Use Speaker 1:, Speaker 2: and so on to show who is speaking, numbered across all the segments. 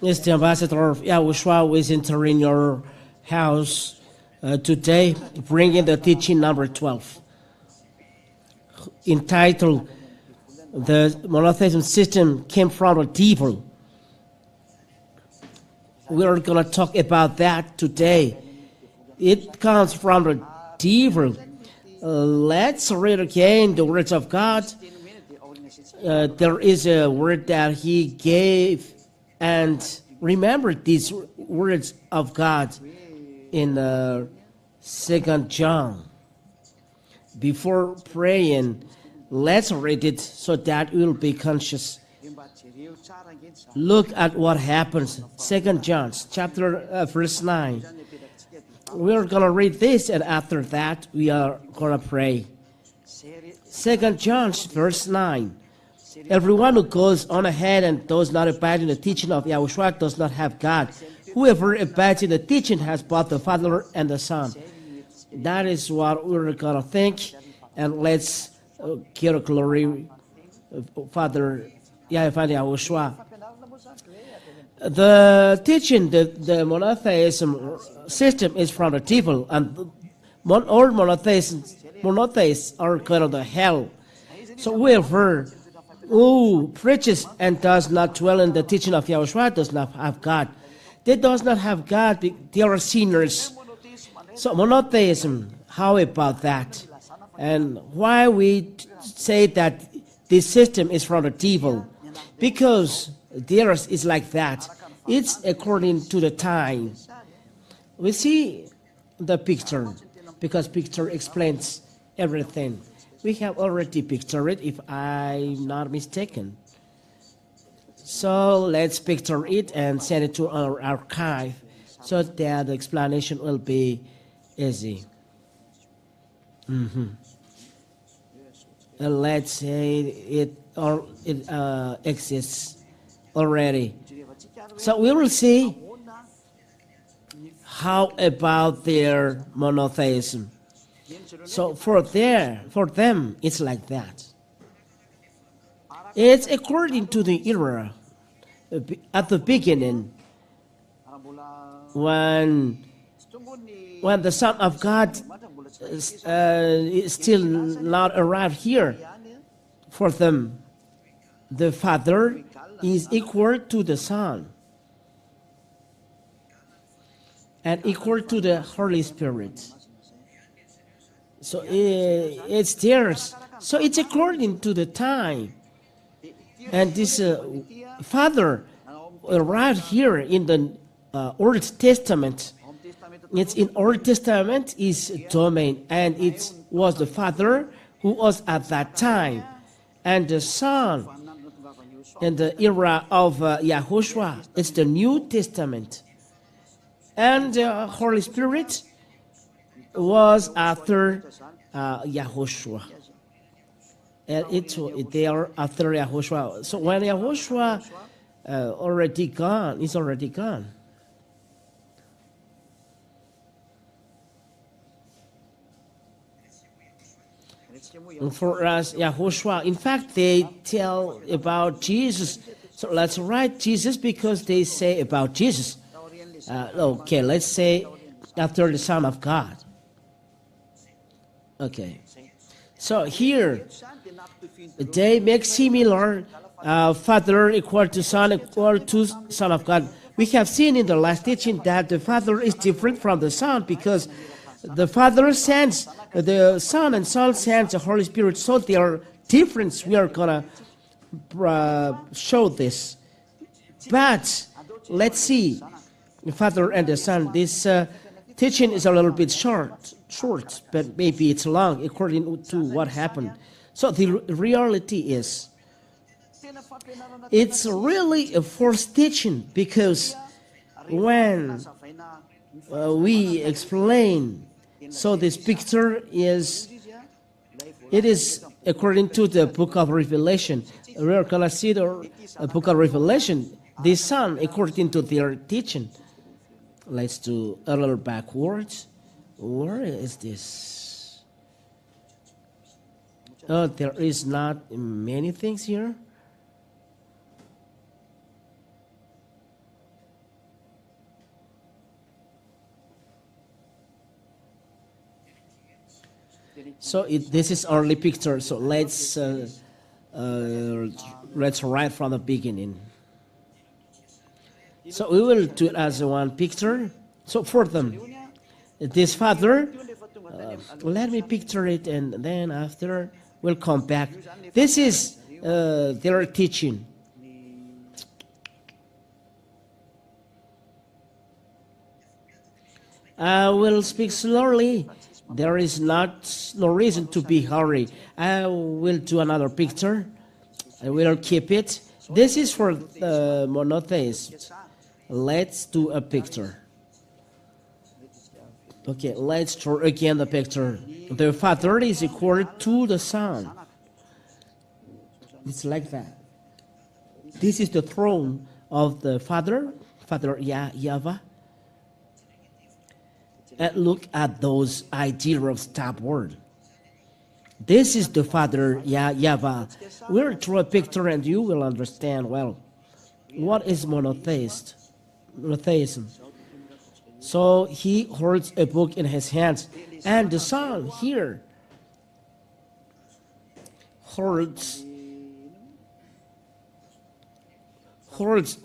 Speaker 1: Yes, the ambassador of YAHOSHUAH is entering your house today, bringing the teaching number 12, entitled "The Monotheism System Came from the Devil." We're going to talk about that today. It comes from the devil. Let's read again the words of God. There is a word that He gave, and remember these words of God in 2 John. Before praying, let's read it so that we'll be conscious. Look at what happens. 2 John, verse 9. We're going to read this, and after that, we are going to pray. 2 John, verse 9. Everyone who goes on ahead and does not abide in the teaching of YAHOSHUAH does not have God. Whoever abides in the teaching has both the Father and the Son. That is what we're going to think, and let's give glory, Father YAHOSHUAH. The teaching, the monotheism system is from the devil, and all monotheists are going to hell. So whoever who preaches and does not dwell in the teaching of YAHOSHUAH does not have God. They does not have God, they are sinners. So monotheism, how about that? And why we say that this system is from the devil? Because theirs is like that. It's according to the time. We see the picture, because picture explains everything. We have already pictured it, if I'm not mistaken. So let's picture it and send it to our archive so that the explanation will be easy. And let's say it exists already. So we will see how about their monotheism. So for them, it's like that. It's according to the era at the beginning, when the Son of God is still not arrived here. For them, the Father is equal to the Son and equal to the Holy Spirit. So it's theirs. So it's according to the time. And this Father arrived here in the Old Testament. It's in Old Testament is domain, and it was the Father who was at that time, and the Son in the era of YAHOSHUAH. It's the New Testament, and the Holy Spirit was after YAHOSHUAH, and they are after YAHOSHUAH. So when YAHOSHUAH already gone, it's already gone. For us, YAHOSHUAH, in fact, they tell about Jesus. So let's write Jesus because they say about Jesus. Okay, let's say after the Son of God. Okay. So here, they make similar Father equal to Son equal to Son of God. We have seen in the last teaching that the Father is different from the Son because the Father sends the Son and Son sends the Holy Spirit. So they are different. We are going to show this. But let's see the Father and the Son. This teaching is a little bit short, but maybe it's long according to what happened. So the reality is, it's really a forced teaching, because when we explain, so this picture is, it is according to the book of Revelation. We are going to see the book of Revelation, the Son, according to their teaching. Let's do a little backwards. Where is this? Oh, there is not many things here. So this is only picture. So let's write from the beginning. So we will do it as one picture. So for them, this father, let me picture it, and then after we'll come back. This is their teaching. I will speak slowly. There is no reason to be hurry. I will do another picture. I will keep it. This is for the monotheists. Let's do a picture. Okay, let's draw again the picture. The Father is equal to the Son. It's like that. This is the throne of the Father, Yahweh. And look at those ideas of stop word. This is the Father, Yahweh. We'll draw a picture and you will understand well. What is monotheism? So he holds a book in his hands, and the Son here holds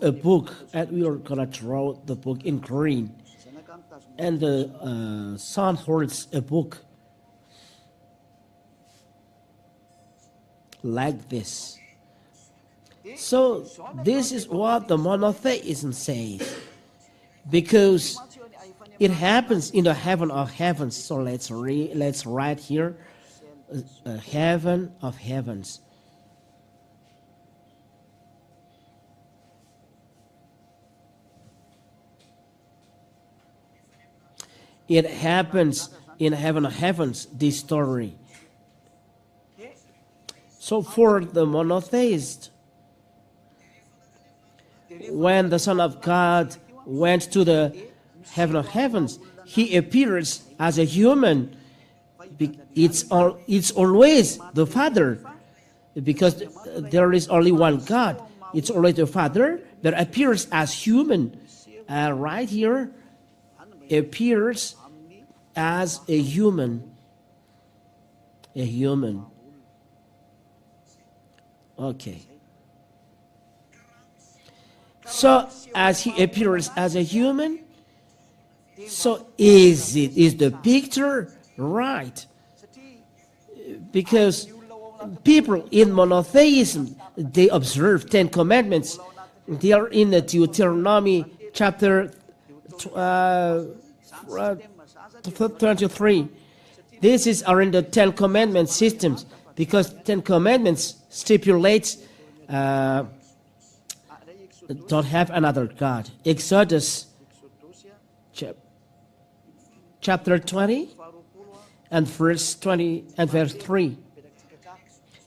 Speaker 1: a book, and we are gonna draw the book in green. And the Son holds a book like this. So this is what the monotheism says, because it happens in the heaven of heavens. So let's write here, heaven of heavens. It happens in heaven of heavens, this story. So for the monotheist, when the Son of God went to the heaven of heavens, he appears as a human. It's always the Father, because there is only one God. It's always the Father that appears as human. Right here, appears as a human. Okay. So as he appears as a human, so is the picture right? Because people in monotheism, they observe 10 commandments. They are in the Deuteronomy chapter 23. This are in the 10 commandment systems, because 10 commandments stipulates don't have another God. Exodus chapter 20 and verse 20 and verse 3.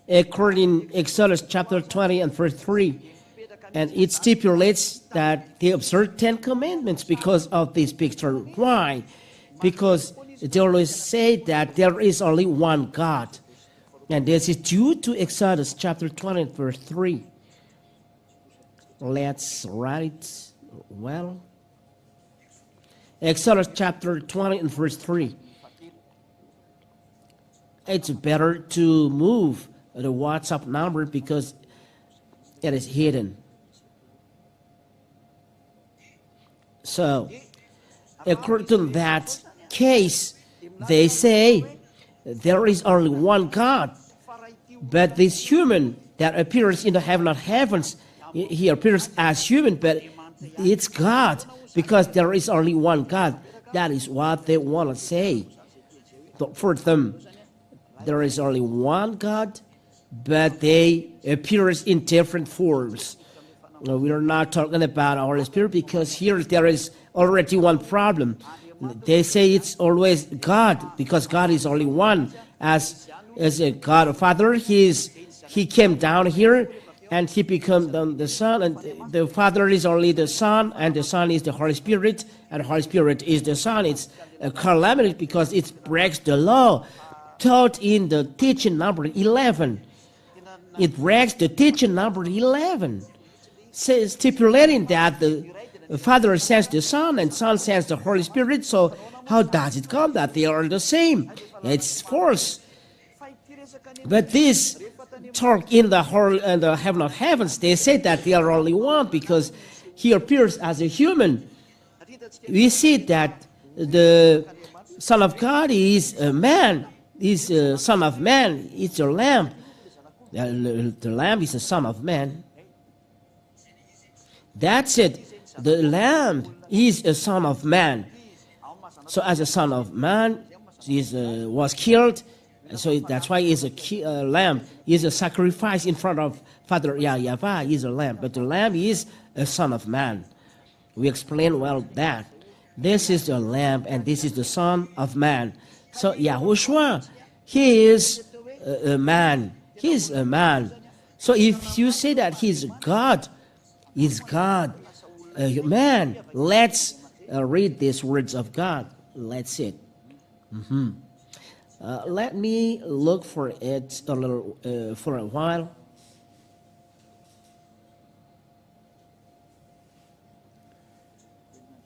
Speaker 1: According Exodus chapter 20 and verse 3, and it stipulates that they observe 10 commandments because of this picture. Why? Because they always say that there is only one God. And this is due to Exodus chapter 20 and verse 3. Let's write well. Exodus chapter 20 and verse 3. It's better to move the WhatsApp number because it is hidden. So, according to that case, they say there is only one God, but this human that appears in the heaven of heavens, he appears as human, but it's God, because there is only one God. That is what they want to say. But for them, there is only one God, but they appear in different forms. We are not talking about our Holy Spirit, because here there is already one problem. They say it's always God, because God is only one. As a God Father, He came down here and He became the Son, and the Father is only the Son, and the Son is the Holy Spirit, and the Holy Spirit is the Son. It's a calamity because it breaks the law taught in the teaching number 11. It breaks the teaching number 11, stipulating that the Father sends the Son, and Son sends the Holy Spirit. So how does it come that they are the same? It's false. But this talk in the whole and the heaven of heavens, they say that they are only one because he appears as a human. We see that the Son of God is a man, is a Son of Man, it's a lamb. The lamb is the Son of Man. That's it. The lamb is a Son of Man. So as a Son of Man, he was killed. So that's why he's a lamb. He's a sacrifice in front of Father Yahweh. He's a lamb. But the lamb is a Son of Man. We explained well that. This is the lamb and this is the Son of Man. So YAHOSHUAH, he is a man. He is a man. So if you say that he's God, a man, let's read these words of God. Let's see it. Let me look for it a little for a while.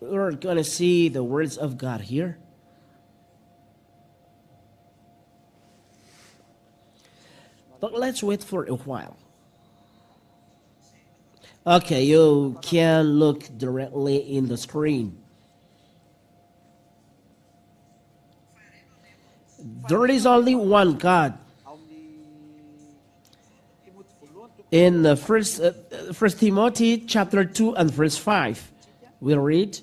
Speaker 1: We're going to see the words of God here. But let's wait for a while. Okay, you can look directly in the screen. There is only one God. In the First Timothy chapter 2 and verse 5, we'll read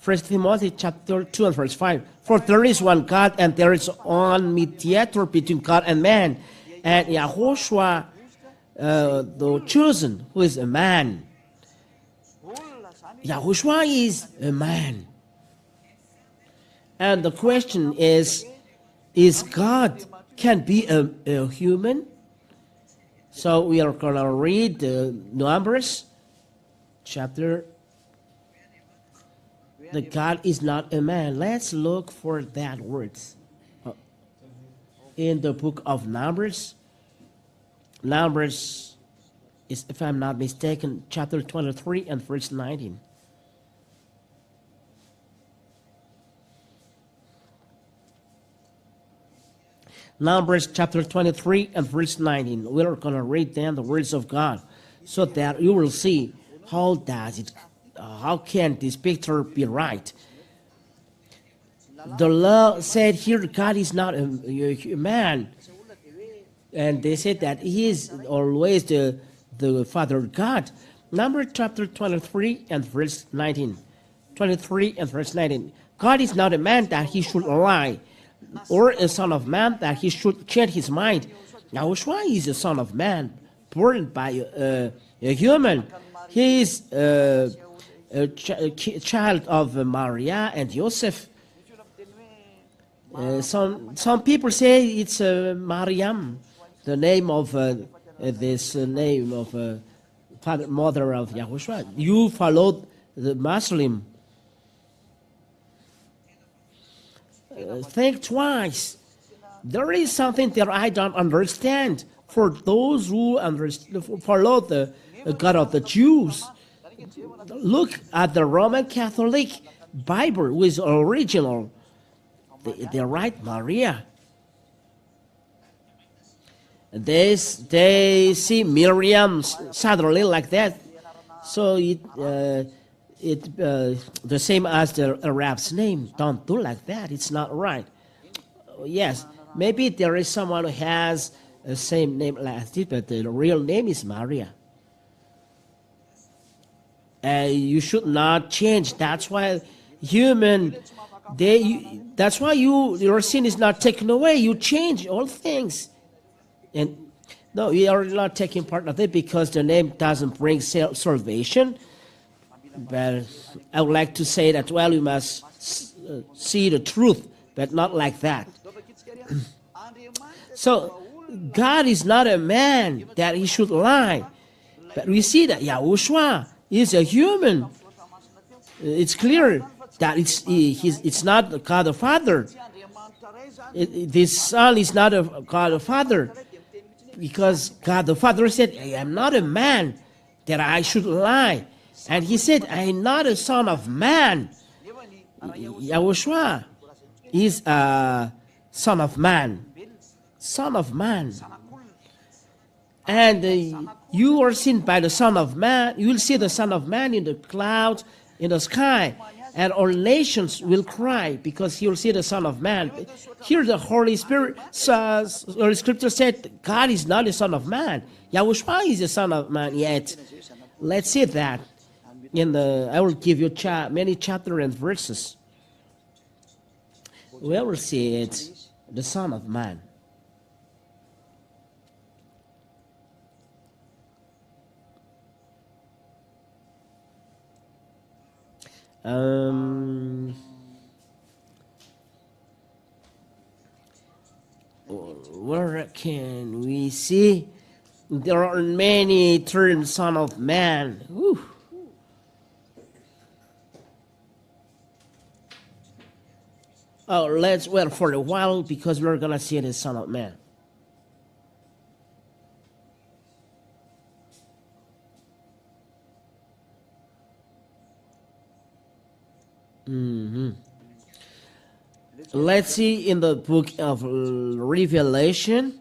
Speaker 1: 1 Timothy chapter 2 and verse 5. For there is one God, and there is one mediator between God and man, and YAHOSHUAH, the chosen, who is a man. YAHOSHUAH is a man. And the question is God can be a human? So we are going to read the Numbers chapter. The God is not a man. Let's look for that words in the book of Numbers. Numbers is, if I'm not mistaken, chapter 23 and verse 19. Numbers chapter 23 and verse 19. We're going to read then the words of God so that you will see how can this picture be right. The law said here God is not a man. And they said that he is always the Father God. Numbers chapter 23 and verse 19. 23 and verse 19. God is not a man that he should lie, or a son of man that he should change his mind. YAHOSHUAH is a son of man, born by a human. He is a child of Maria and Joseph. Some people say it's Mariam, the name of this name of mother of YAHOSHUAH. You followed the Muslim. Think twice. There is something that I don't understand. For those who follow the God of the Jews, look at the Roman Catholic Bible, which is original. They write Maria. They see Miriam suddenly like that. So the same as the Arab's name. Don't do like that. It's not right. Yes, maybe there is someone who has the same name like this, but the real name is Maria. You should not change. That's why that's why your sin is not taken away. You change all things. And no, you are not taking part of it because the name doesn't bring salvation. But I would like to say that, well, you must see the truth, but not like that. So, God is not a man that he should lie. But we see that YAHOSHUAH is a human. It's clear that it's not God the Father. This Son is not a God the Father. Because God the Father said, I am not a man that I should lie. And he said, I am not a son of man. YAHOSHUAH is a son of man. Son of man. And you are seen by the Son of Man. You will see the Son of Man in the clouds, in the sky. And all nations will cry because he will see the Son of Man. Here the Holy Spirit, the scripture said, God is not the Son of Man. YAHOSHUAH is the Son of Man yet. Let's see that. I will give you many chapters and verses. We will see it, the Son of Man. Where can we see? There are many terms, Son of Man. Whew. Oh, let's wait for a while because we're going to see the Son of Man. Let's see in the book of Revelation.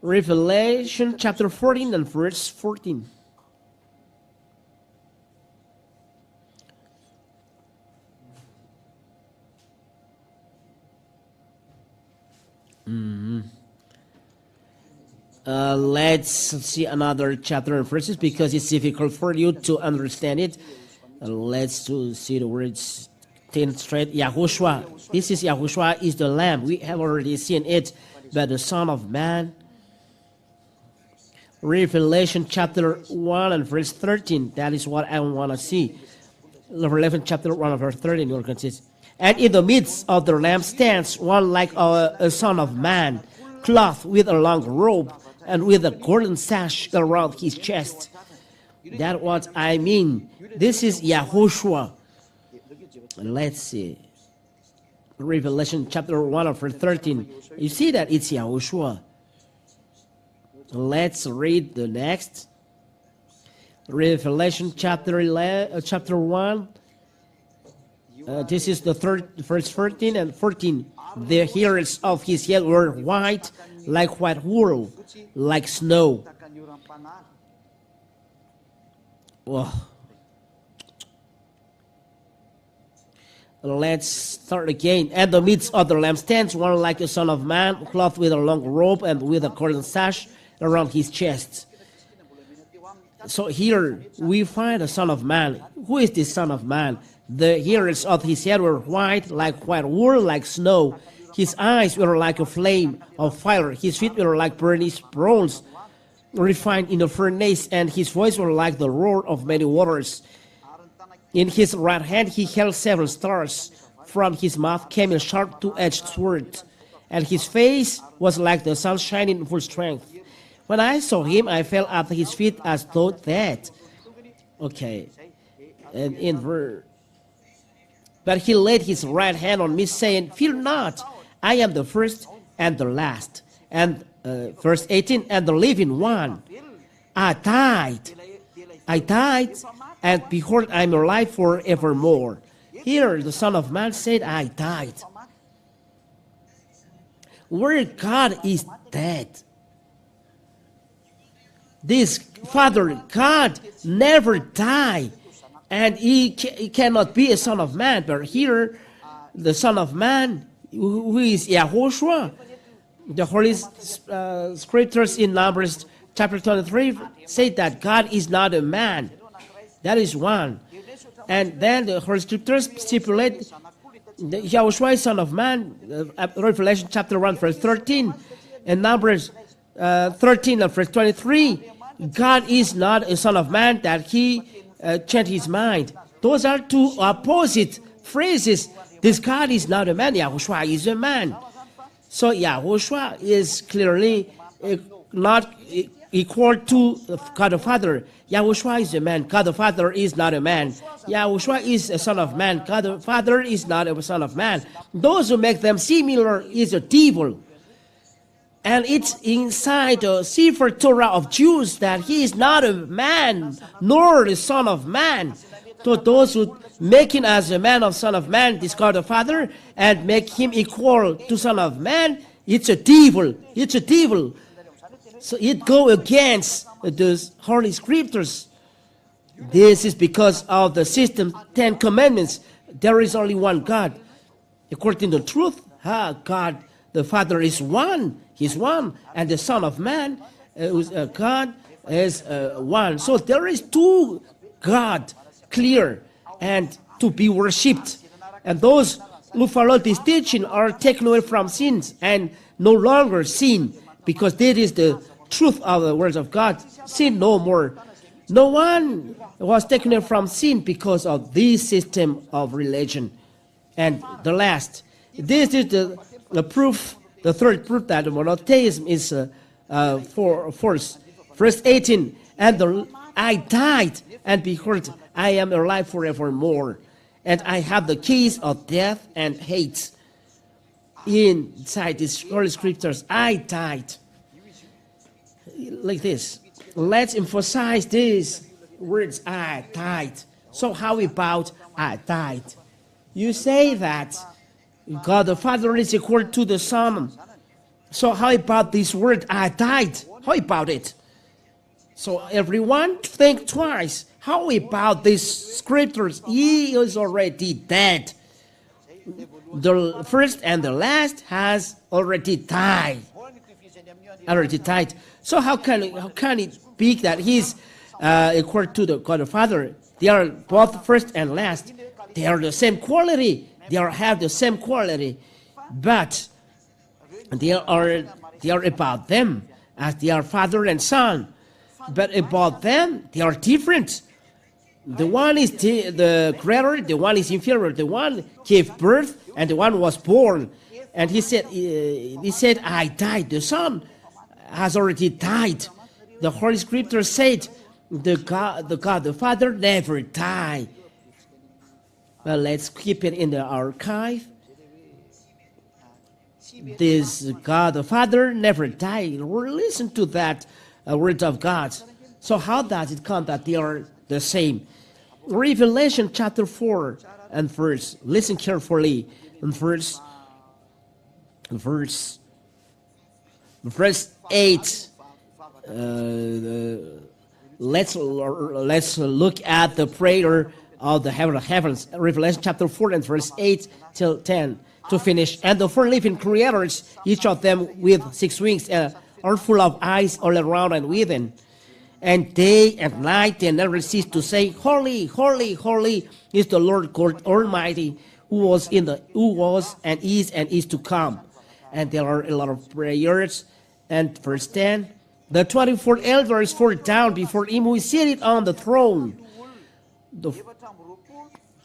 Speaker 1: Revelation chapter 14 and verse 14. Let's see another chapter and verses because it's difficult for you to understand it. Let's see the words 10 straight. YAHOSHUAH. This is YAHOSHUAH is the Lamb. We have already seen it, but the Son of Man. Revelation chapter 1 and verse 13. That is what I want to see. Revelation chapter 1 and verse 13. Will consist. And in the midst of the Lamb stands one like a Son of Man, clothed with a long robe and with a golden sash around his chest. That's what I mean. This is YAHOSHUAH. Let's see. Revelation chapter 1 verse 13. You see that it's YAHOSHUAH. Let's read the next. Revelation chapter 1. This is the verse 13 and 14. The hairs of his head were white, like white wool, like snow. Oh. Let's start again. At the midst of the Lamb stands one like a Son of Man, clothed with a long robe and with a golden sash around his chest. So here we find a Son of Man. Who is this Son of Man? The hairs of his head were white, like white wool, like snow. His eyes were like a flame of fire. His feet were like burnished bronze, refined in a furnace, and his voice were like the roar of many waters. In his right hand he held 7 stars. From his mouth came a sharp two-edged sword, and his face was like the sun shining in full strength. When I saw him, I fell at his feet as though dead. Okay. And in verse... But he laid his right hand on me, saying, Fear not, I am the first and the last. And verse 18, and the living one. I died, and behold, I am alive forevermore. Here the Son of Man said, I died. Where God is dead. This Father God never died. And he cannot be a Son of Man. But here, the Son of Man, who is YAHOSHUAH, the Holy Scriptures in Numbers chapter 23 say that God is not a man. That is one. And then the Holy Scriptures stipulate the YAHOSHUAH, Son of Man, Revelation chapter 1 verse 13, and Numbers 13 and verse 23, God is not a Son of Man that he changed his mind. Those are two opposite phrases. This God is not a man, YAHOSHUAH is a man. So YAHOSHUAH is clearly not equal to God the Father. YAHOSHUAH is a man. God the Father is not a man. YAHOSHUAH is a Son of Man. God the Father is not a Son of Man. Those who make them similar is a devil. And it's inside the Sefer Torah of Jews that he is not a man, nor the son of man. So those who make him as a man of son of man, discard the Father, and make him equal to son of man, it's a devil. It's a devil. So it go against the Holy Scriptures. This is because of the system, 10 Commandments. There is only one God. According to the truth, God, the Father is one. He's one. And the Son of Man, God, is one. So there is two God, clear, and to be worshipped. And those who follow this teaching are taken away from sins and no longer sin, because that is the truth of the words of God. Sin no more. No one was taken away from sin because of this system of religion. And the last, this is the proof, the third proof that monotheism is false. Verse 18, and I died, and behold, I am alive forevermore, and I have the keys of death and hate. Inside these Holy Scriptures, I died. Like this. Let's emphasize these words, I died. So how about I died? You say that God the Father is equal to the Son. So how about this word, I died? How about it? So everyone think twice. How about these scriptures? He is already dead. The first and the last has already died. So how can it be that he's equal to the God the Father? They are both first and last. They are the same quality. They have the same quality, but they are about them as they are Father and Son. But about them, they are different. The one is the greater, the one is inferior. The one gave birth, and the one was born. And he said, I died. The Son has already died. The Holy Scripture said, the God the Father never died. Well, let's keep it in the archive. This God the Father never died. Listen to that word of God. So how does it come that they are the same? Revelation chapter 4 and verse. Listen carefully. And verse 8. Let's look at the prayer of the heavens. Revelation chapter 4 and verse 8 till 10 to finish. And the four living creators, each of them with 6 wings, are full of eyes all around and within. And day and night they never cease to say, Holy, holy, holy is the Lord God Almighty, who was and is to come. And there are a lot of prayers. And verse 10, the 24 elders fall down before him who is seated on the throne,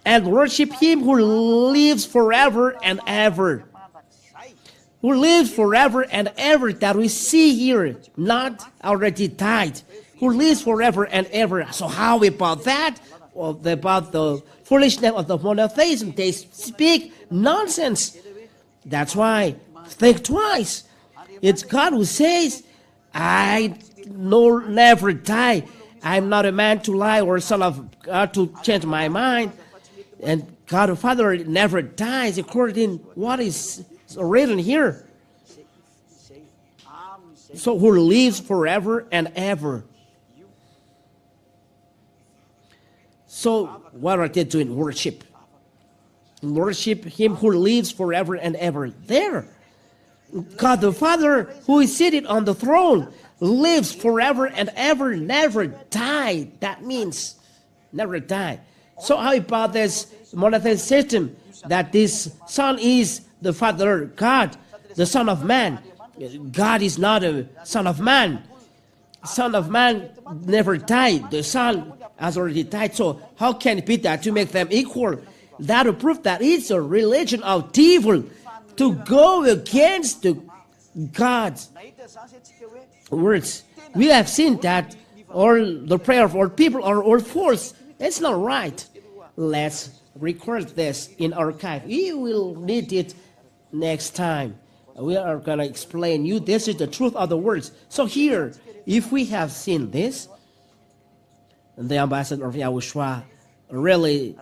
Speaker 1: and worship him who lives forever and ever. Who lives forever and ever, that we see here, not already died. Who lives forever and ever. So how about that? Well, about the foolishness of the monotheism. They speak nonsense. That's why, think twice. It's God who says, I never die. I'm not a man to lie or son of God to change my mind. And God the Father never dies according to what is written here. So who lives forever and ever. So what are they doing? Worship. Worship him who lives forever and ever. There. God the Father, who is seated on the throne, lives forever and ever, never die. That means never die. So how about this monotheistic system that this Son is the Father, God, the Son of Man? God is not a Son of Man. Son of Man never died. The Son has already died. So how can it be that to make them equal? That will prove that it's a religion of devil to go against the God's words. We have seen that all the prayer of all people are all false. It's not right. Let's record this in archive. We will need it next time. We are going to explain you. This is the truth of the words. So here, if we have seen this, the ambassador of YAHOSHUAH really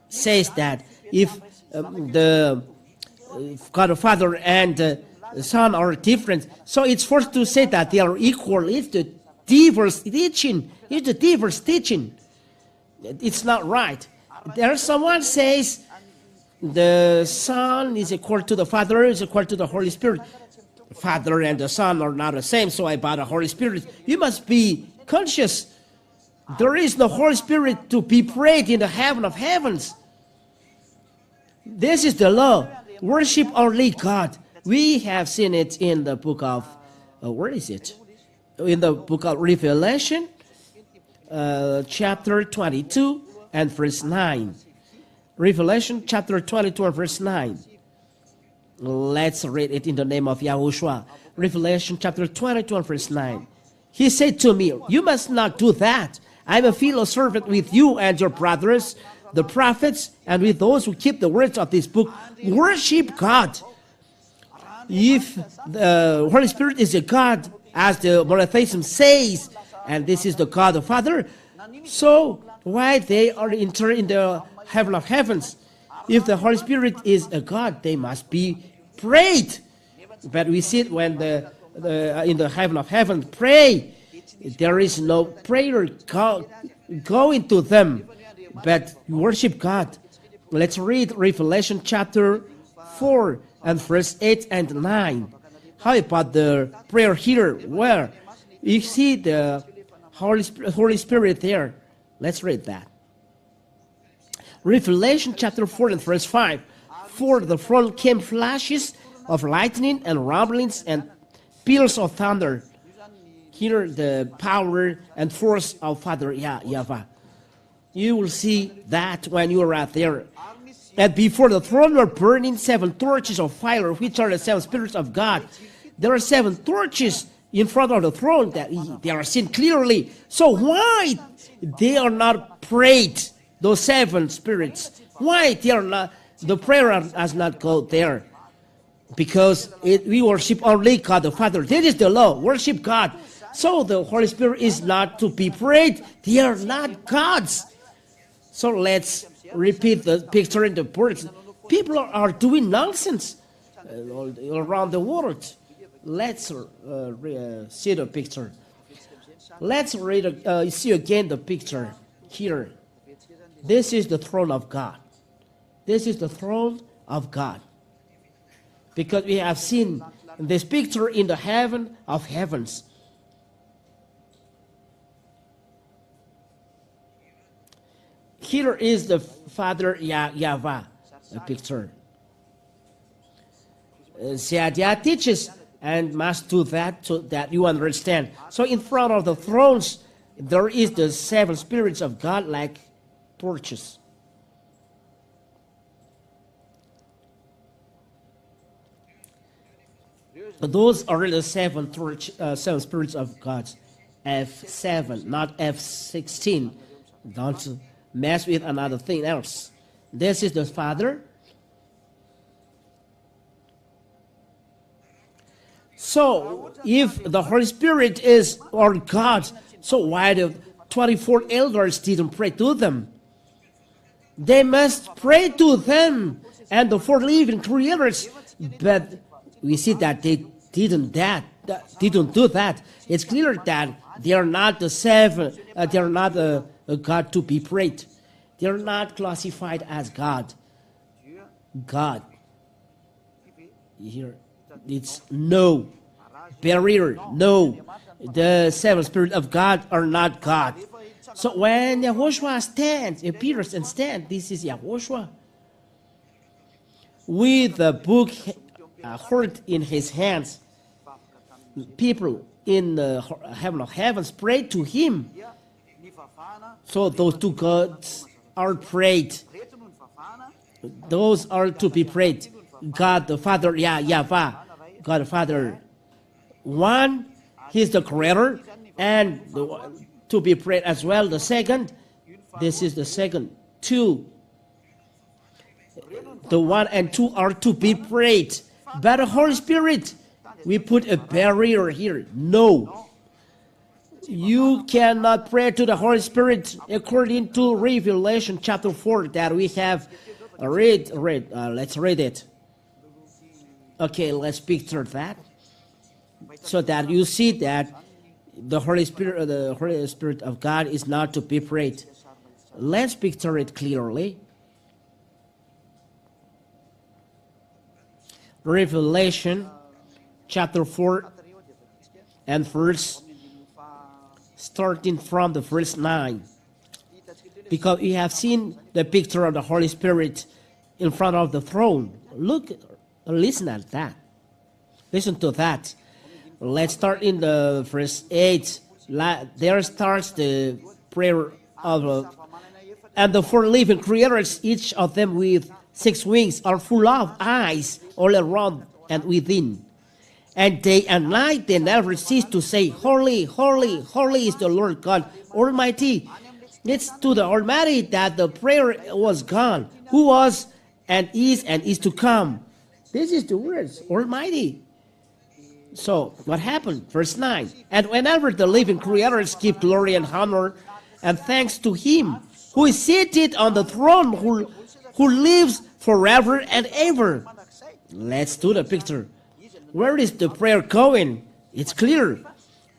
Speaker 1: says that if the God the Father and the Son are different, so it's forced to say that they are equal. It's the diverse teaching. It's the diverse teaching. It's not right. There's someone says the Son is equal to the Father, is equal to the Holy Spirit. The Father and the Son are not the same, so about the Holy Spirit, you must be conscious. There is no Holy Spirit to be prayed in the heaven of heavens. This is the law. Worship only God. We have seen it in the book of, where is it? In the book of Revelation, chapter 22 and verse 9. Revelation chapter 22 and verse 9. Let's read it in the name of YAHOSHUAH. Revelation chapter 22 and verse 9. He said to me, you must not do that. I am a fellow servant with you and your brothers, the prophets, and with those who keep the words of this book. Worship God. If the Holy Spirit is a God, as the MONOTHEISM says, and this is the God the Father, so why they are entered in the heaven of heavens? If the Holy Spirit is a God, they must be prayed. But we see it when in the heaven of heaven pray, there is no prayer going to them, but worship God. Let's read Revelation chapter 4 and verse 8 and 9. How about the prayer here? Where you see the Holy Spirit there. Let's read that. Revelation chapter 4 and verse 5. For the throne came flashes of lightning and rumblings and peals of thunder. Here the power and force of Father Yahweh. You will see that when you are out there. And before the throne were burning 7 torches of fire, which are the 7 spirits of God. There are 7 torches in front of the throne that they are seen clearly. So why they are not prayed, those 7 spirits? Why they are not, the prayer has not go there? Because we worship only God the Father. This is the law, worship God. So the Holy Spirit is not to be prayed. They are not gods. So let's repeat the picture in the words. People are doing nonsense all around the world. Let's see the picture. Let's see again the picture here. This is the throne of God. This is the throne of God. Because we have seen this picture in the heaven of heavens. Here is the Father Yahweh, the picture. Ziadia teaches and must do that so that you understand. So in front of the thrones, there is the 7 spirits of God like torches. Those are the 7 spirits of God. F7, not F16. Don't mess with another thing else. This is the Father. So, if the Holy Spirit is our God, so why the 24 elders didn't pray to them? They must pray to them and the 4 living creators, but we see that they didn't do that. It's clear that they are not the 7. They are not a God to be prayed. They are not classified as God. God. Here, it's no barrier. No, the 7 spirits of God are not God. So when YAHOSHUAH stands, appears and stands, this is YAHOSHUAH with the book heard in his hands. People in the heaven of heavens prayed to him. So those 2 gods are prayed. Those are to be prayed. God the Father, Yahweh, God the Father. One, He's the creator, and to be prayed as well. The second, this is the second. 2, the 1 and 2 are to be prayed. But the Holy Spirit, we put a barrier here. No. You cannot pray to the Holy Spirit according to Revelation chapter 4 that we have read. Let's read it. Okay, let's picture that so that you see that the Holy Spirit of God is not to be prayed. Let's picture it clearly. Revelation chapter 4 and verse starting from the verse 9. Because we have seen the picture of the Holy Spirit in front of the throne. Listen at that. Listen to that. Let's start in the verse 8. There starts the prayer of and the four living creatures, each of them with 6 wings, are full of eyes all around and within. And day and night they never cease to say, Holy, holy, holy is the Lord God Almighty. It's to the Almighty that the prayer was gone, who was and is to come. This is the words, Almighty. So, what happened? Verse 9. And whenever the living creators give glory and honor and thanks to Him who is seated on the throne, who lives forever and ever. Let's do the picture. Where is the prayer going? It's clear.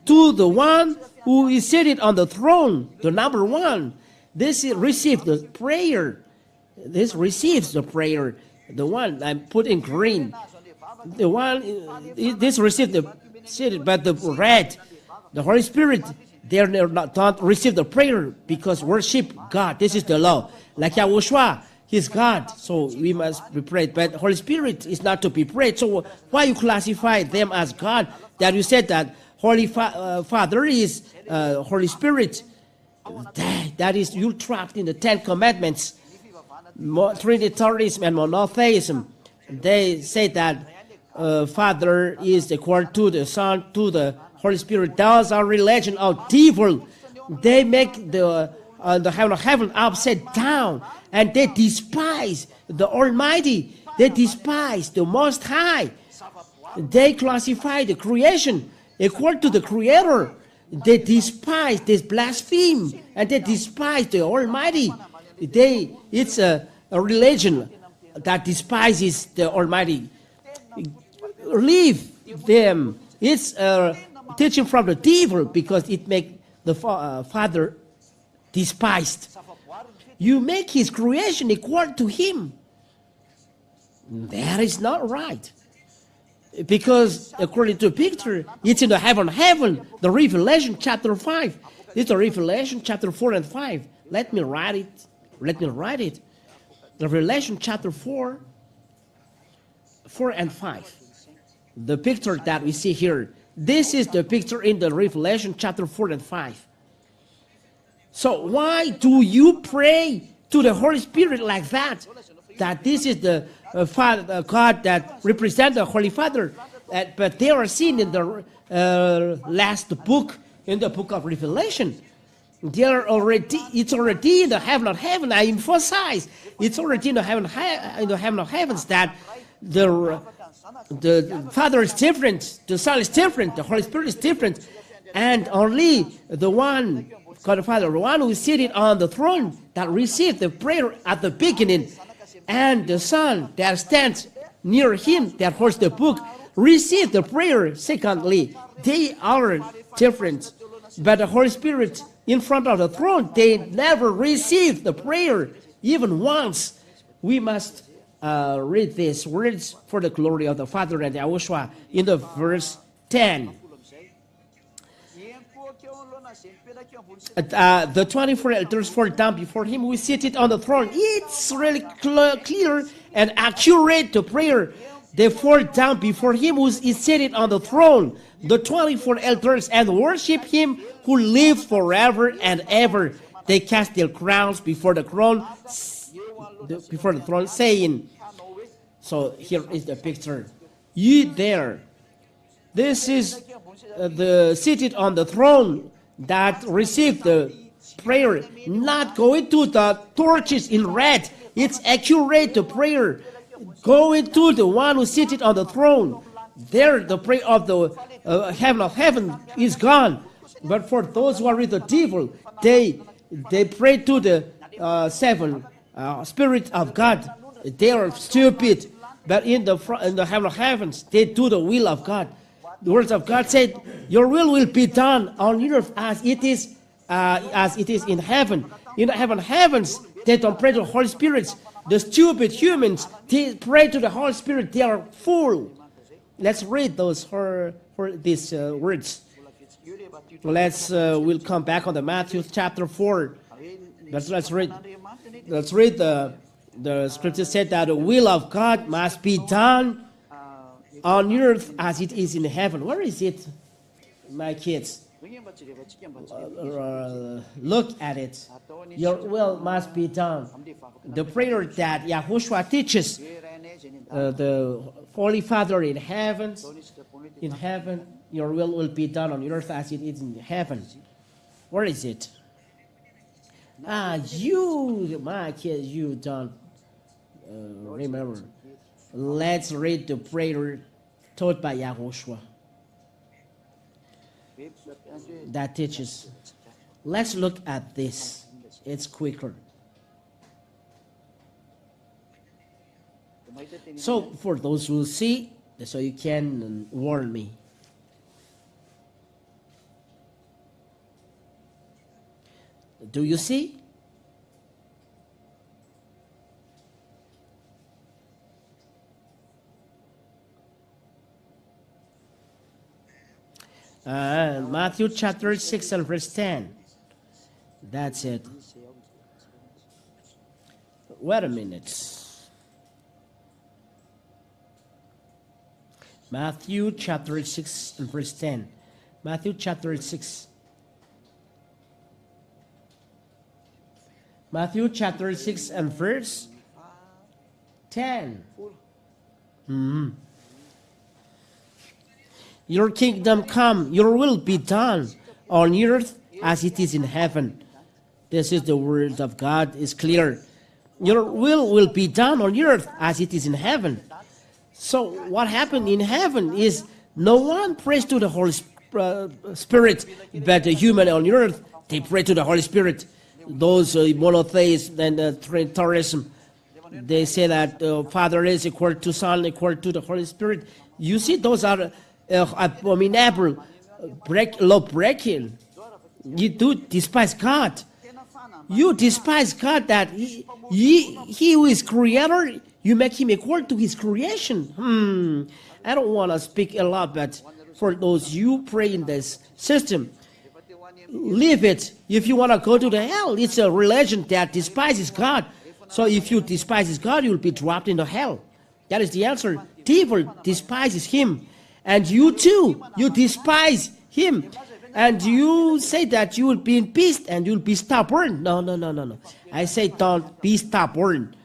Speaker 1: To the one who is seated on the throne, the number one. This receives the prayer. This receives the prayer. The one I put in green. The one, this receives the seated, but the red, the Holy Spirit, they don't receive the prayer because worship God. This is the law. Like YAHOSHUAH, He's God, so we must be prayed. But Holy Spirit is not to be prayed. So why you classify them as God? That you said that Holy Father is Holy Spirit. That is, you trapped in the 10 Commandments. Trinitarianism and monotheism. They say that Father is equal to the Son, to the Holy Spirit. Those are religion of devil. They make the heaven upside down, and they despise the Almighty. They despise the Most High. They classify the creation equal to the Creator. They despise, they blaspheme, and they despise the Almighty. It's a religion that despises the Almighty. Leave them. It's a teaching from the devil because it makes the Father despised. You make His creation equal to Him. That is not right. Because according to the picture, it's in the heaven, the Revelation chapter 5. It's the Revelation chapter 4 and 5. Let me write it. The Revelation chapter 4 and 5. The picture that we see here. This is the picture in the Revelation chapter 4 and 5. So why do you pray to the Holy Spirit like that? That this is the Father, God that represents the Holy Father. But they are seen in the last book, in the book of Revelation. It's already in the heaven of heaven. I emphasize, it's already in the heaven of heavens that the Father is different, the Son is different, the Holy Spirit is different, and only the one, God the Father, the one who is seated on the throne that received the prayer at the beginning, and the Son that stands near Him that holds the book, received the prayer. Secondly, they are different, but the Holy Spirit in front of the throne, they never received the prayer even once. We must read these words for the glory of the Father and YAHOSHUAH in the verse 10. The 24 elders fall down before Him who is seated on the throne. It's really clear and accurate, the prayer. They fall down before Him who is seated on the throne, the 24 elders, and worship Him who lives forever and ever. They cast their crowns before the throne, saying, so here is the picture. Ye there. This is the seated on the throne that received the prayer, not going to the torches in red. It's accurate, the prayer. going to the one who seated on the throne. There, the prayer of the heaven of heaven is gone. But for those who are with the devil, they pray to the seven Spirit of God. They are stupid. But in the heaven of heavens, they do the will of God. The words of God said, "Your will be done on earth as it is in heaven." In the heavens, they don't pray to the Holy Spirit. The stupid humans, they pray to the Holy Spirit. They are fool. Let's read these words. We'll come back on the Matthew chapter 4. Let's read. The scripture said that the will of God must be done on earth as it is in heaven. Where is it, my kids? Look at it. Your will must be done. The prayer that YAHOSHUAH teaches, the Holy Father in heaven, your will be done on earth as it is in heaven. Where is it? You, my kids, you don't remember. Let's read the prayer taught by YAHOSHUAH that teaches. Let's look at this. It's quicker. So for those who see, so you can warn me. Do you see? Matthew chapter 6 and verse 10. That's it. Wait a minute. Matthew chapter 6 and verse 10. Matthew chapter 6. Matthew chapter 6 and verse 10. Your kingdom come, your will be done on earth as it is in heaven. This is the word of God, is clear. Your will be done on earth as it is in heaven. So what happened in heaven is no one prays to the Holy Spirit, but the human on earth, they pray to the Holy Spirit. Those monotheists and Trinitarianism, they say that Father is equal to Son, equal to the Holy Spirit. You see, those are abominable, law breaking. You do despise God. You despise God that he who is creator, you make him equal to his creation. I don't want to speak a lot, but for those you pray in this system, leave it. If you want to go to the hell, it's a religion that despises God. So if you despise God, you'll be dropped into hell. That is the answer. Devil despises him. And you too, you despise him. And you say that you will be in peace and you'll be stubborn. No. I say don't be stubborn.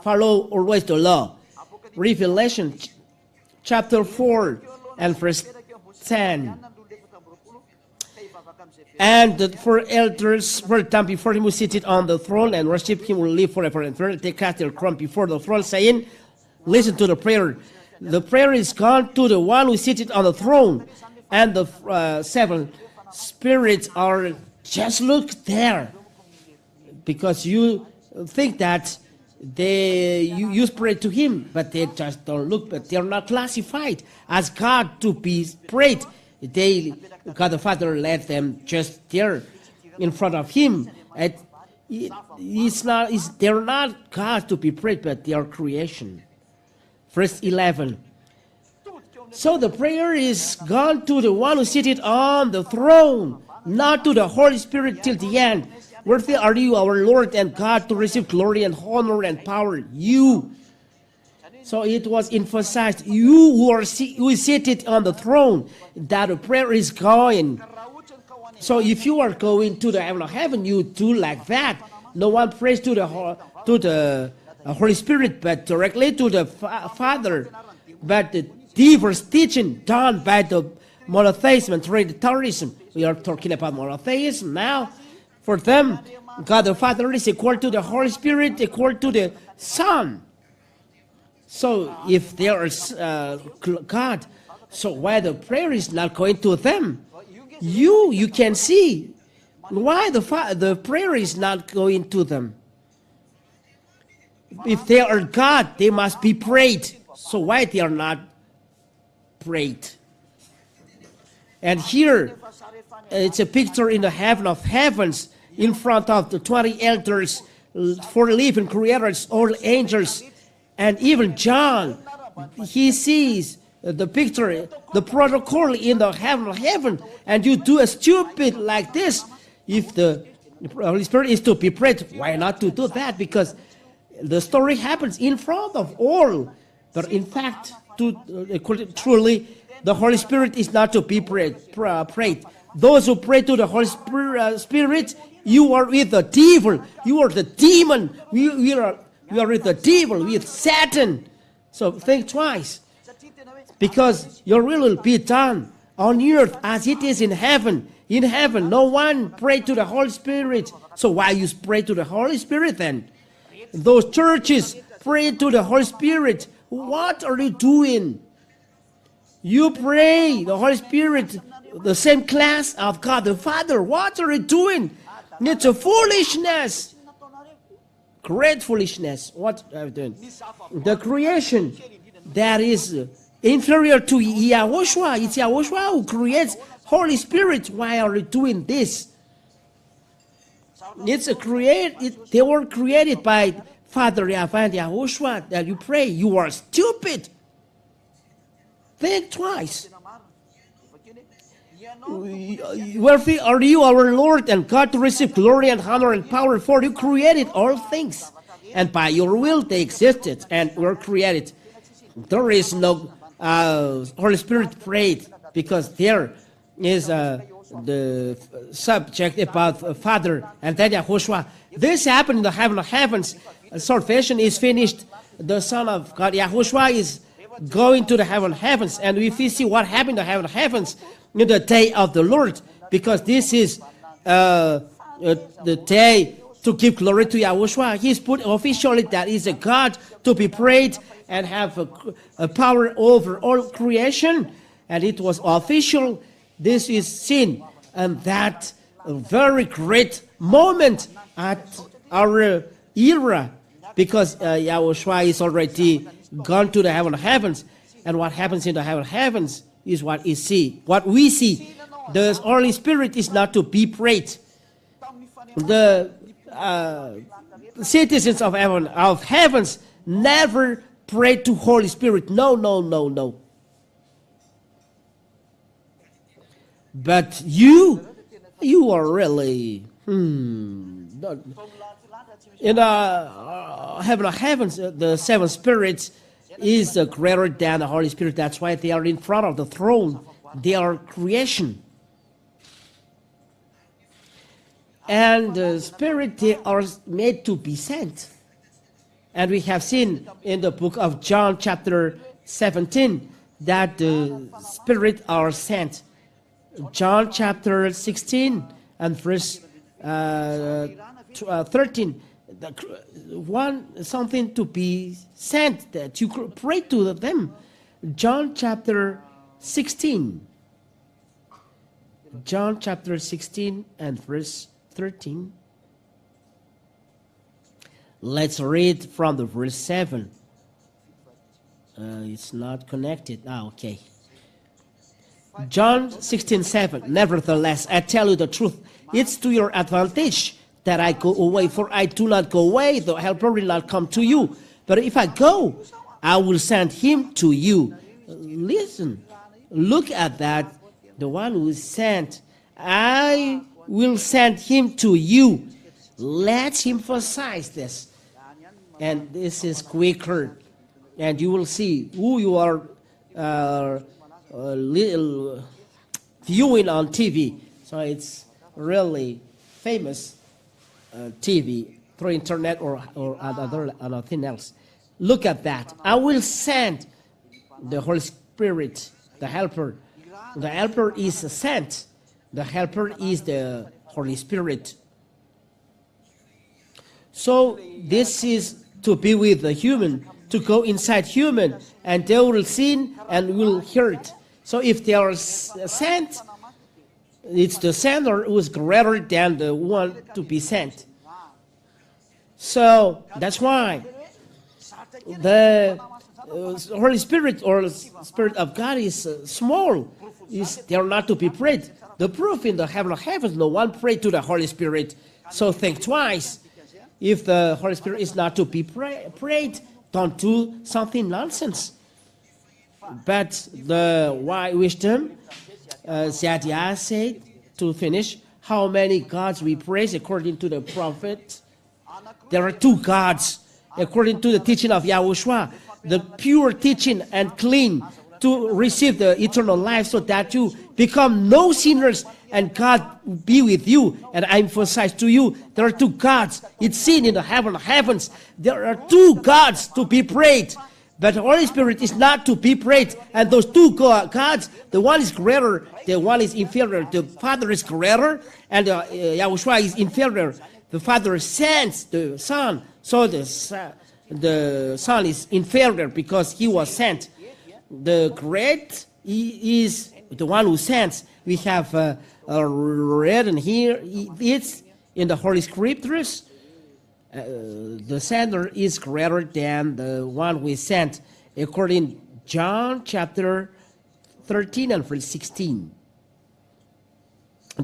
Speaker 1: Follow always the law. Revelation chapter 4 and verse 10. And the four elders fell down before him who seated on the throne and worship him will live forever and ever. They cast their crown before the throne, saying, listen to the prayer. The prayer is gone to the one who seated on the throne. And the seven spirits are just look there. Because you think that you pray to him, but they just don't look, but they are not classified as God to be prayed. God the Father let them just there in front of him. They're not God to be prayed, but they are creation. Verse 11. So the prayer is gone to the one who seated on the throne, not to the Holy Spirit till the end. Worthy are you, our Lord and God, to receive glory and honor and power. You. So it was emphasized, you who is seated on the throne, that the prayer is going. So if you are going to the heaven of heaven, you do like that. No one prays to the Holy Spirit, but directly to the Father. But the diverse teaching done by the monotheism and Trinitarianism. We are talking about monotheism now. For them, God the Father is equal to the Holy Spirit, equal to the Son. So if there is God, so why the prayer is not going to them? You can see why the prayer is not going to them. If they are God, they must be prayed. So why they are not prayed? And here, it's a picture in the heaven of heavens in front of the 20 elders, 4 living creators, all angels, and even John. He sees the picture, the protocol in the heaven of heaven, and you do a stupid like this. If the Holy Spirit is to be prayed, why not to do that? Because the story happens in front of all. But in fact, truly, the Holy Spirit is not to be prayed. Those who pray to the Holy Spirit, you are with the devil. You are the demon. We are with the devil, with Satan. So think twice. Because your will will be done on earth as it is in heaven. In heaven, no one prayed to the Holy Spirit. So why you pray to the Holy Spirit then? Those churches pray to the Holy Spirit. What are you doing? You pray the Holy Spirit, the same class of God the Father. What are you doing? It's a foolishness. Great foolishness. What are you doing? The creation that is inferior to YAHOSHUAH. It's YAHOSHUAH who creates Holy Spirit. Why are you doing this? They were created by Father Yahweh and YAHOSHUAH. That you pray, you are stupid. Think twice. Worthy are you, our Lord and God, to receive glory and honor and power, for you created all things, and by your will they existed and were created. There is no Holy Spirit prayed, because there is the subject about Father and then YAHOSHUAH. This happened in the heaven of heavens. Salvation is finished. The Son of God, YAHOSHUAH, is going to the heaven of heavens. And if we see what happened in the heaven of heavens in the day of the Lord, because this is the day to give glory to YAHOSHUAH. He's put officially that is a God to be prayed and have a power over all creation. And it was official. This is seen, and that a very great moment at our era, because YAHOSHUAH is already gone to the heaven of heavens, and what happens in the heaven of heavens is what we see. What we see, the Holy Spirit is not to be prayed. The citizens of heavens never pray to Holy Spirit. No, no, no, no. But you are really in the heaven of heavens. The seven spirits is greater than the Holy Spirit. That's why they are in front of the throne. They are creation. And the Spirit, they are made to be sent. And we have seen in the book of John chapter 17 that the Spirit are sent. John chapter 16 and verse 13. Something to be sent, that you pray to them. John chapter 16. John chapter 16 and verse 13. Let's read from the verse 7. It's not connected. Okay. John 16:7. Nevertheless, I tell you the truth. It's to your advantage that I go away, for I do not go away, the helper will not come to you. But if I go, I will send him to you. Listen, look at that. The one who is sent, I will send him to you. Let's emphasize this. And this is quicker. And you will see who you are viewing on TV. So it's really famous TV through internet or anything else. Look at that. I will send the Holy Spirit, the helper. The helper is sent. The helper is the Holy Spirit. So this is to be with the human to go inside human, and they will sin and will hurt. So if they are sent, it's the sender who is greater than the one to be sent. So that's why the Holy Spirit or Spirit of God is small. They are not to be prayed. The proof in the heaven of heavens, no one prayed to the Holy Spirit. So think twice. If the Holy Spirit is not to be prayed, don't do something nonsense. But the wise wisdom, Zadiah said, to finish, how many gods we praise according to the prophet? There are two gods, according to the teaching of YAHOSHUAH, the pure teaching and clean to receive the eternal life so that you become no sinners and God will be with you. And I emphasize to you, there are two gods. It's seen in the heaven of heavens. There are two gods to be prayed. But the Holy Spirit is not to be prayed. And those two gods, the one is greater, the one is inferior. The Father is greater, and YAHOSHUAH is inferior. The Father sends the Son, so the Son is inferior because he was sent. The great is the one who sends. We have written here, it's in the Holy Scriptures. The sender is greater than the one we sent, according John chapter 13 and verse 16.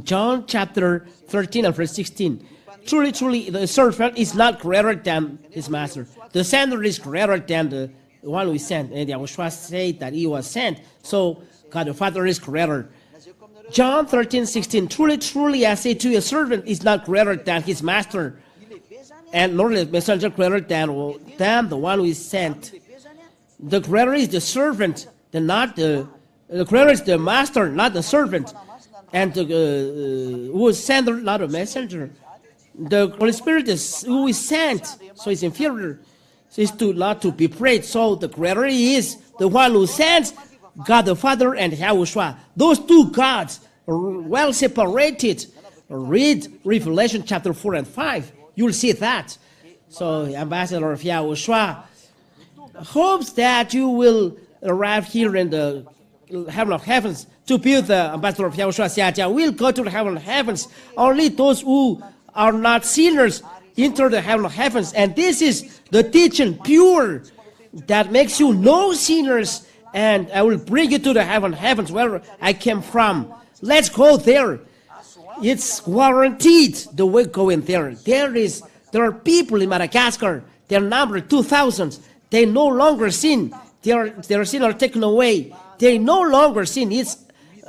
Speaker 1: John chapter 13 and verse 16. Truly, truly, the servant is not greater than his master. The sender is greater than the one we sent. And YAHOSHUAH said that he was sent. So God the Father is greater. John 13, 16. Truly, truly, I say to you, a servant is not greater than his master, and nor the messenger greater than the one who is sent. The greater is the servant, the greater is the master, not the servant, and who is sent, not a messenger. The Holy Spirit is who is sent, so it's inferior. So it's not to be praised. So the greater is the one who sends, God the Father and YAHOSHUAH. Those two gods are well separated. Read Revelation chapter 4 and 5. You'll see that. So, Ambassador of YAHOSHUAH hopes that you will arrive here in the heaven of heavens to be the Ambassador of YAHOSHUAH. We'll go to the heaven of heavens. Only those who are not sinners enter the heaven of heavens. And this is the teaching, pure, that makes you no sinners. And I will bring you to the heaven of heavens where I came from. Let's go there. It's guaranteed the way going there. There are people in Madagascar. Their number 2,000. They no longer sin. Their sin are taken away. They no longer sin. It's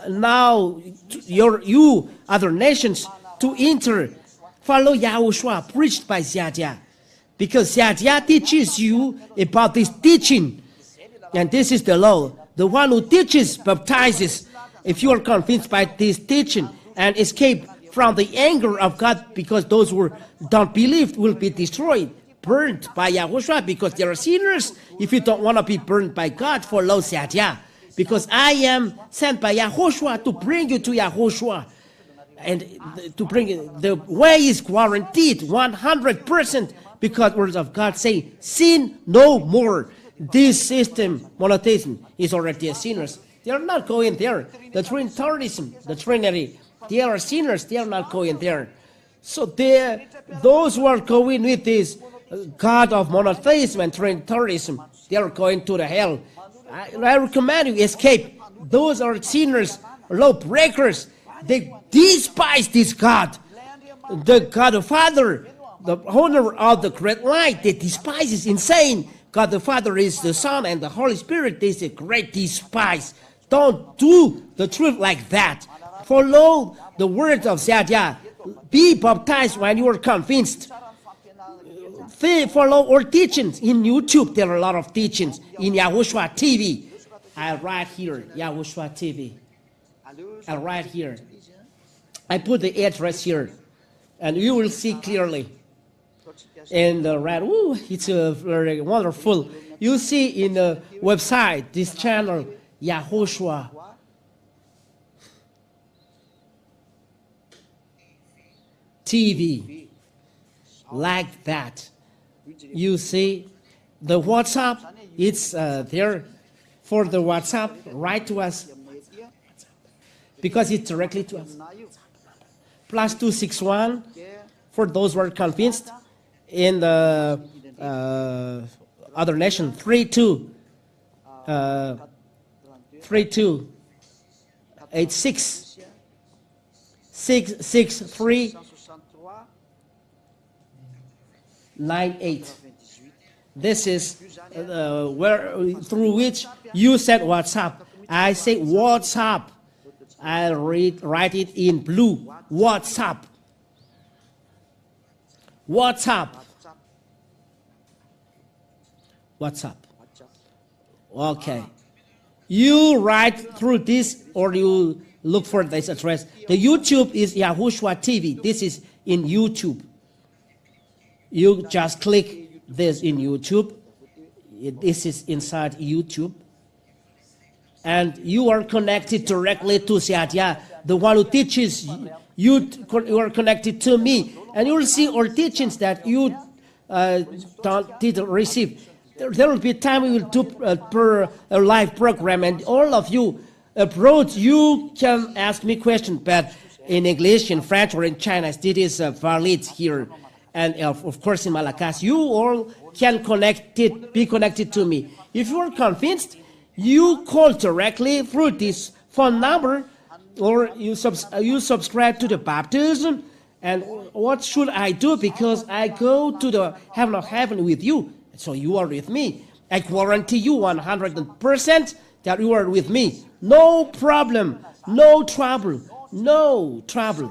Speaker 1: now you other nations to enter. Follow YAHOSHUAH preached by Zadiah, because Zadiah teaches you about this teaching, and this is the law. The one who teaches baptizes. If you are convinced by this teaching and escape from the anger of God, because those who don't believe will be destroyed, burned by YAHOSHUAH, because they are sinners. If you don't want to be burned by God, follow Zadiah, because I am sent by YAHOSHUAH to bring you to YAHOSHUAH. And to bring it, the way is guaranteed 100%, because words of God say, sin no more. This system, monotheism, is already a sinners. They are not going there. The Trinitarianism, the Trinity, they are sinners. They are not going there. So those who are going with this God of monotheism and Trinitarianism, they are going to the hell. I recommend you escape. Those are sinners, lawbreakers. They despise this God, the God the Father, the owner of the great light. They despise is insane. God the Father is the Son and the Holy Spirit. They is a great despise. Don't do the truth like that. Follow the words of Zadiah. Be baptized when you are convinced. Follow our teachings in YouTube. There are a lot of teachings in YAHOSHUAH TV. I write here, YAHOSHUAH TV. I write here. I put the address here, and you will see clearly. And right, it's very wonderful. You see in the website, this channel, YAHOSHUAH. TV, like that. You see, The WhatsApp, it's there for the WhatsApp. Write to us because it's directly to us. +261 for those who are convinced. In the other nation, 3286 663 98. This is through which you said WhatsApp. I say WhatsApp. I write it in blue. WhatsApp. WhatsApp. WhatsApp. Okay. You write through this or you look for this address. The YouTube is YAHOSHUAH TV. This is in YouTube. You just click this in YouTube. This is inside YouTube. And you are connected directly to Siadia, the one who teaches you. You are connected to me. And you will see our teachings that you didn't receive. There will be a time we will do a live program, and all of you abroad, you can ask me questions, but in English, in French, or in Chinese, it is valid here. And of course, in Malagasy, you all can be connected to me. If you are convinced, you call directly through this phone number, or you subscribe to the baptism. And what should I do? Because I go to the heaven of heaven with you. So you are with me. I guarantee you 100% that you are with me. No problem, no trouble, no trouble.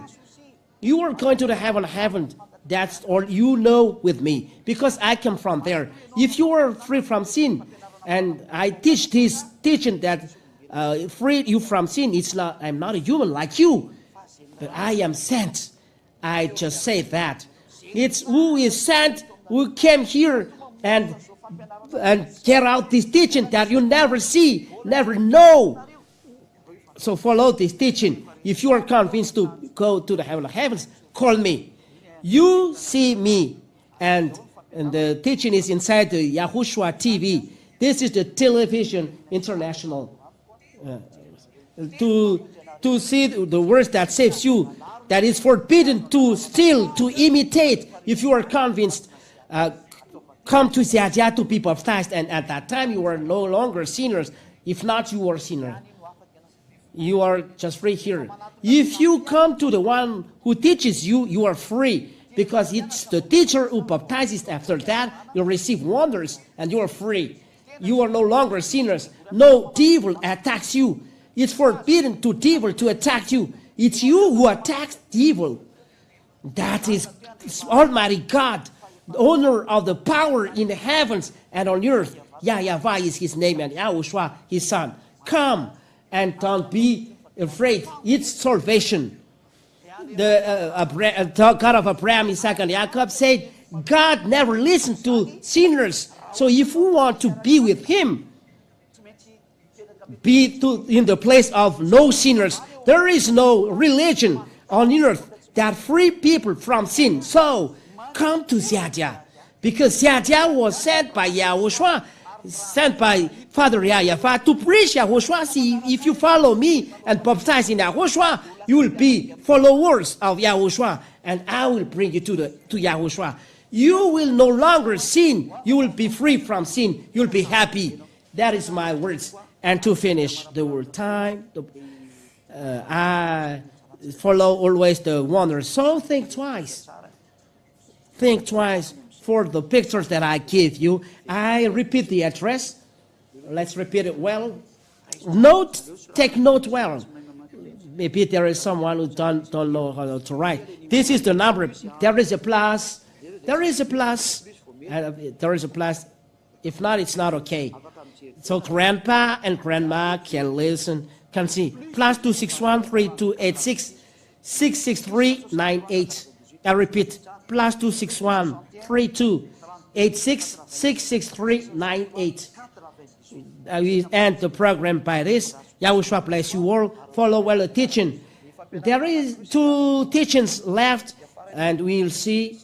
Speaker 1: You are going to the heaven of heaven. That's all you know with me, because I come from there. If you are free from sin, and I teach this teaching that free you from sin, I'm not a human like you, but I am sent. I just say that. It's who is sent, who came here and get out this teaching that you never see, never know. So follow this teaching. If you are convinced to go to the heaven of heavens, call me. You see me, and the teaching is inside the YAHOSHUAH TV. This is the television international. To see the words that saves you, that is forbidden to steal, to imitate. If you are convinced, come to Siadia to be baptized, and at that time you are no longer sinners. If not, you are sinner. You are just free here. If you come to the one who teaches you, you are free, because it's the teacher who baptizes. After that, you receive wonders, and you are free. You are no longer sinners. No devil attacks you. It's forbidden to devil to attack you. It's you who attacks devil. That is Almighty God, the owner of the power in the heavens and on earth. Yahweh is his name, and YAHOSHUAH his son. Come and don't be afraid. It's salvation. The God of Abraham, Isaac, and Jacob said, God never listened to sinners. So if you want to be with him, be in the place of no sinners. There is no religion on earth that free people from sin. So come to Siadia, because Siadia was sent by YAHOSHUAH, sent by Father Yahyafah to preach YAHOSHUAH. See, if you follow me and baptize in YAHOSHUAH, you will be followers of YAHOSHUAH, and I will bring you to YAHOSHUAH. You will no longer sin. You will be free from sin. You will be happy. That is my words. And to finish the word time, I follow always the wonder. So think twice. Think twice for the pictures that I give you. I repeat the address. Let's repeat it well. Take note well. Maybe there is someone who don't know how to write. This is the number. There is a plus. There is a plus. There is a plus. If not, it's not okay. So grandpa and grandma can listen, can see. +261 3286 66398. I repeat, +261 3286 66398. We end the program by this. YAHOSHUAH bless you all. Follow well the teaching. There is 2 teachings left, and we'll see.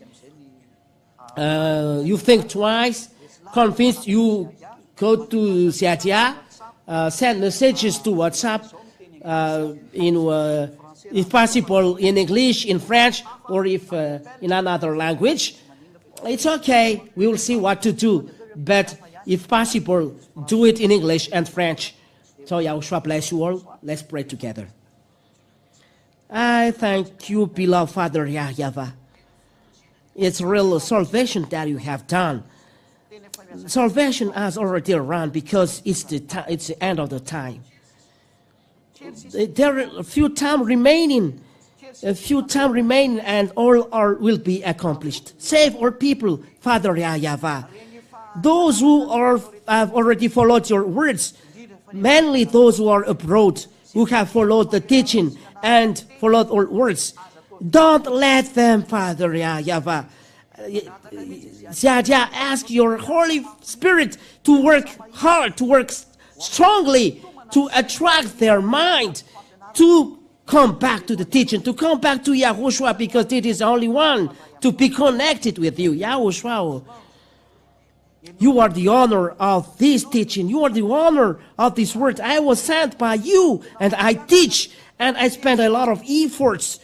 Speaker 1: You think twice. convinced, you go to Xiajia, send messages to WhatsApp, if possible in English, in French, or if in another language. It's okay. We will see what to do. But if possible, do it in English and French. So Yahushua bless you all. Let's pray together. I thank you, beloved Father Yahweh. It's real salvation that you have done. Salvation has already run because it's the end of the time. There are a few time remaining, and all will be accomplished. Save our people, Father Yahweh. Those who have already followed your words, mainly those who are abroad, who have followed the teaching and followed our words. Don't let them, Father Yahweh. Ask your Holy Spirit to work hard, to work strongly, to attract their mind, to come back to the teaching, to come back to YAHOSHUAH, because it is the only one to be connected with you. YAHOSHUAH, you are the owner of this teaching. You are the owner of this word. I was sent by you, and I teach, and I spend a lot of efforts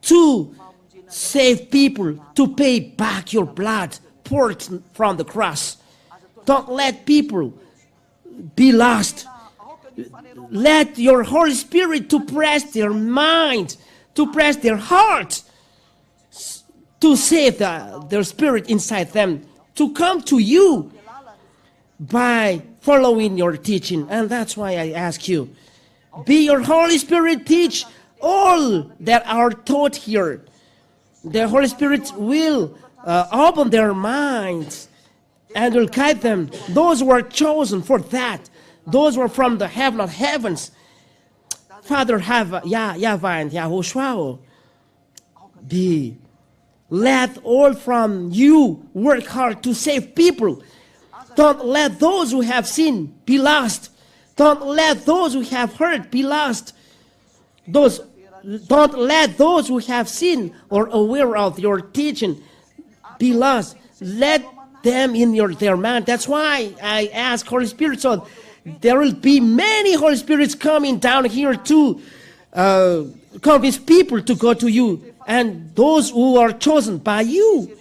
Speaker 1: to save people, to pay back your blood poured from the cross. Don't let people be lost. Let your Holy Spirit to press their mind, to press their heart, to save their spirit inside them, to come to you by following your teaching. And that's why I ask you, be your Holy Spirit, teach all that are taught here. The Holy Spirit will open their minds and will guide them. Those who are chosen for that, those who are from the heaven of heavens. Father, have Yahweh and YAHOSHUAH be let all from you work hard to save people. Don't let those who have sinned be lost. Don't let those who have heard be lost. Don't let those who have sinned or aware of your teaching be lost. Let them in their mind. That's why I ask Holy Spirit, so there will be many Holy Spirits coming down here to convince people to go to you, and those who are chosen by you,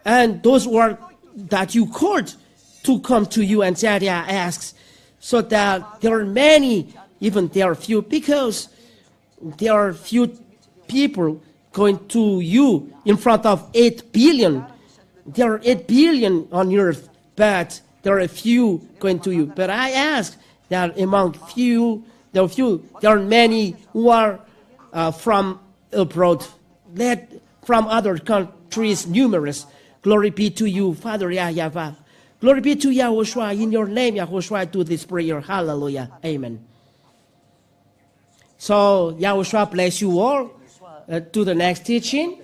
Speaker 1: and those who are that you called to come to you. And Zadia asks, so that there are many, even there are few, because there are few people going to you in front of 8 billion. There are 8 billion on earth, but there are a few going to you. But I ask that among there are many who are from abroad, from other countries, numerous. Glory be to you, Father Yahweh. Glory be to YAHOSHUAH. In your name, YAHOSHUAH, I do this prayer. Hallelujah. Amen. So, YAHOSHUAH bless you all to the next teaching.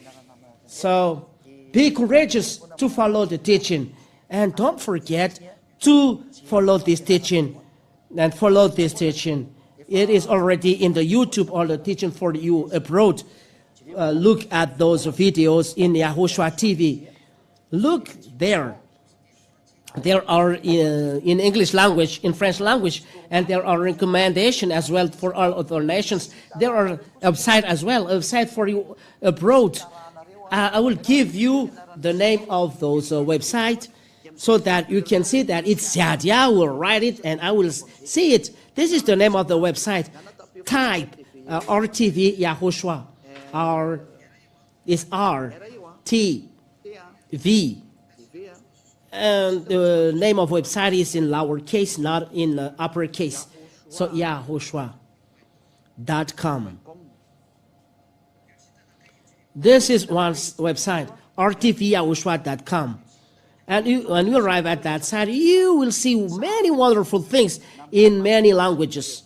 Speaker 1: So, be courageous to follow the teaching. And don't forget to follow this teaching. And follow this teaching. It is already in the YouTube, all the teaching for you abroad. Look at those videos in YAHOSHUAH TV. Look there. There are in English language, in French language, and there are recommendations as well for all other nations. There are website as well, a website for you abroad. I will give you the name of those websites so that you can see that it's Yadia will write it and I will see it. This is the name of the website. Type RTV YAHOSHUAH. R is RTV. And the name of website is in lowercase, not in uppercase. So YAHOSHUAH.com. This is one website, rtvyahushua.com. And when you arrive at that site, you will see many wonderful things in many languages.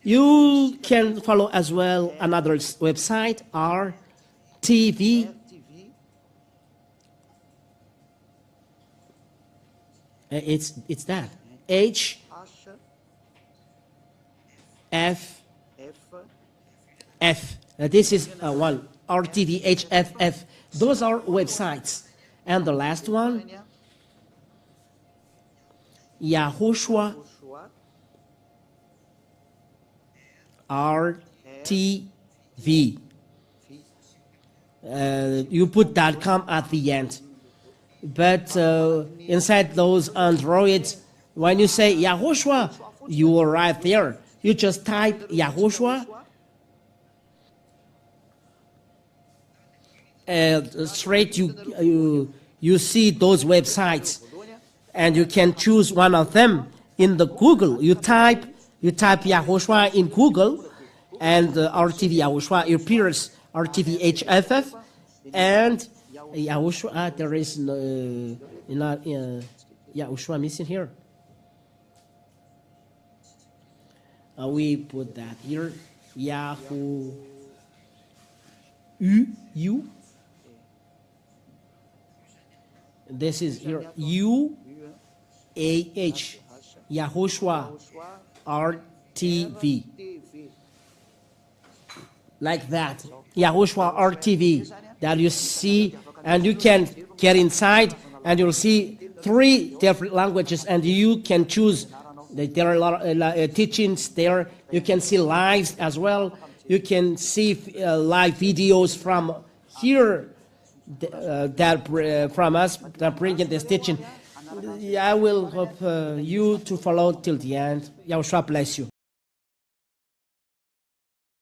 Speaker 1: You can follow as well another website, RTV. It's that. H F F. This is one. RTVHFF. Those are websites. And the last one, YAHOSHUAH RTV. You put .com at the end. But inside those Androids, when you say YAHOSHUAH, you are right there. You just type YAHOSHUAH, and straight you see those websites, and you can choose one of them. In the Google, you type YAHOSHUAH in Google, and RTV YAHOSHUAH appears, RTV HFF, and YAHOSHUAH. There is no not YAHOSHUAH missing here. We put that here. Yahoo U. This is here UAH, YAHOSHUAH RTV, like that. YAHOSHUAH RTV that you see, and you can get inside, and you'll see 3 different languages, and you can choose. There are a lot of teachings there. You can see lives as well. You can see live videos from here from us that bring in this teaching. I will hope you to follow till the end. YAHOSHUAH bless you.